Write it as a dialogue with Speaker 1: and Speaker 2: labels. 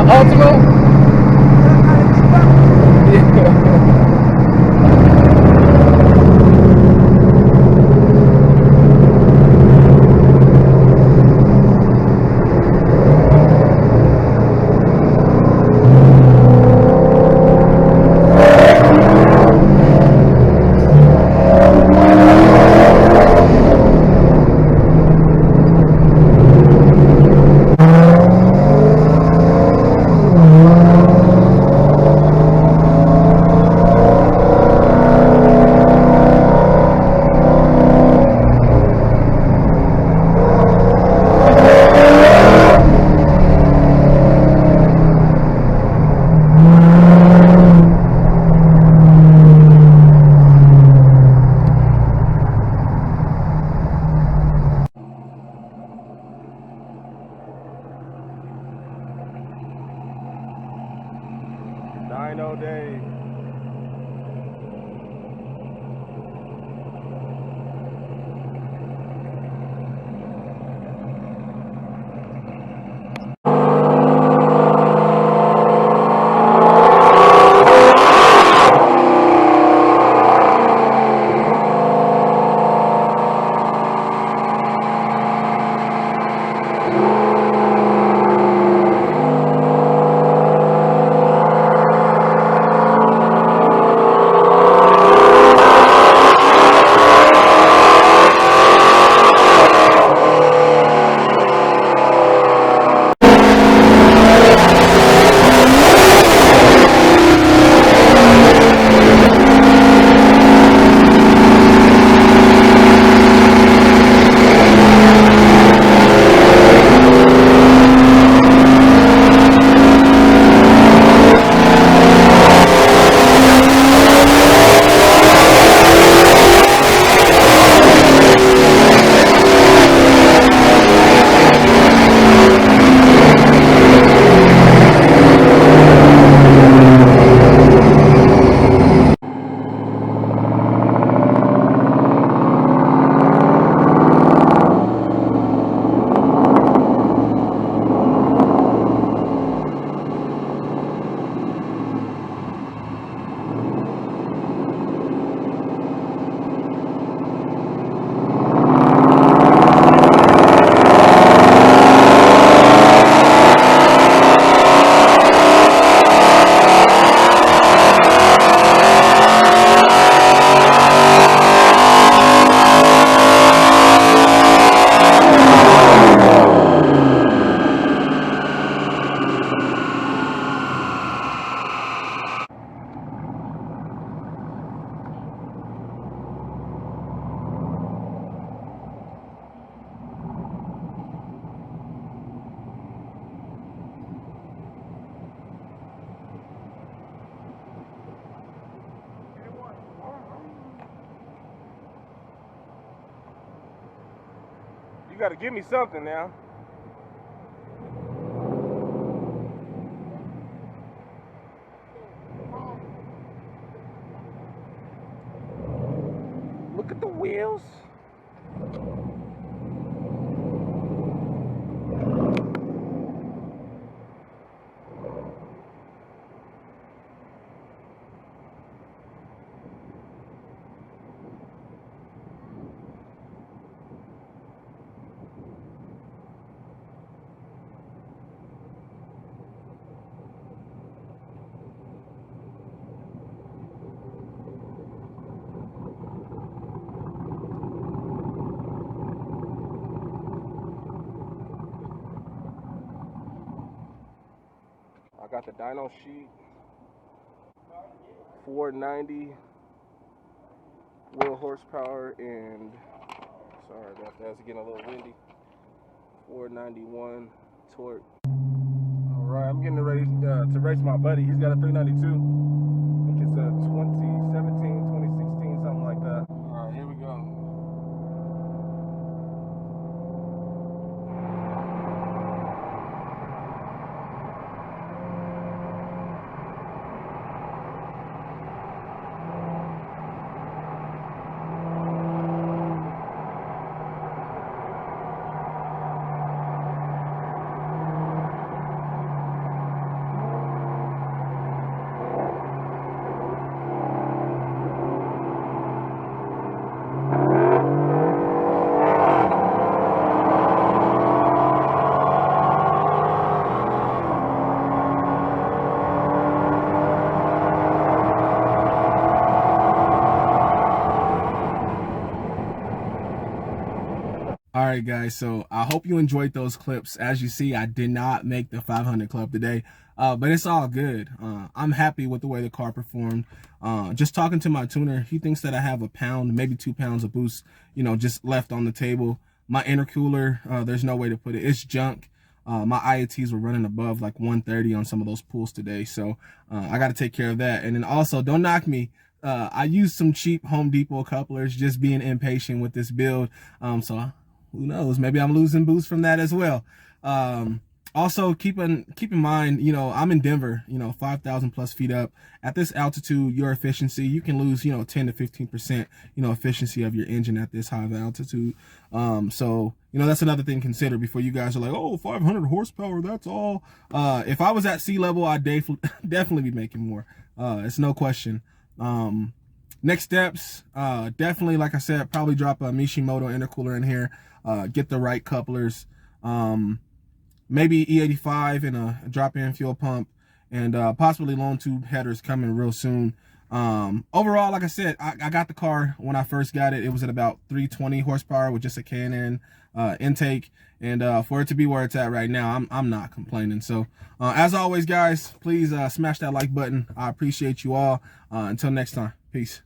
Speaker 1: Ultima? Dyno day. You gotta give me something now. Look at the wheels. I got the dyno sheet, 490 wheel horsepower, and sorry about that, it's getting a little windy. 491 torque. All right, I'm getting ready to race my buddy. He's got a 392. I think it's a 2017, 2016, something like that. All right, here we go. right, guys, so I hope you enjoyed those clips. As you see, I did not make the 500 club today, but it's all good. I'm happy with the way the car performed. Just talking to my tuner, he thinks that I have a pound, maybe 2 pounds of boost, you know, just left on the table. My intercooler, there's no way to put it, it's junk. My IATs were running above like 130 on some of those pulls today, so I got to take care of that. And then also, don't knock me, I used some cheap Home Depot couplers, just being impatient with this build. So who knows, maybe I'm losing boost from that as well. Also keep in mind, you know, I'm in Denver, you know, 5,000 plus feet up. At this altitude, your efficiency, you can lose, you know, 10 to 15%, you know, efficiency of your engine at this high of altitude. So, you know, that's another thing to consider before you guys are like, oh, 500 horsepower, that's all. If I was at sea level, I'd definitely be making more. It's no question. Next steps, definitely, like I said, probably drop a Heminow intercooler in here, get the right couplers, maybe E85 and a drop-in fuel pump, and possibly long tube headers coming real soon. Overall, like I said, I got the car when I first got it. It was at about 320 horsepower with just a K&N intake, and for it to be where it's at right now, I'm not complaining. So as always, guys, please smash that like button. I appreciate you all. Until next time, peace.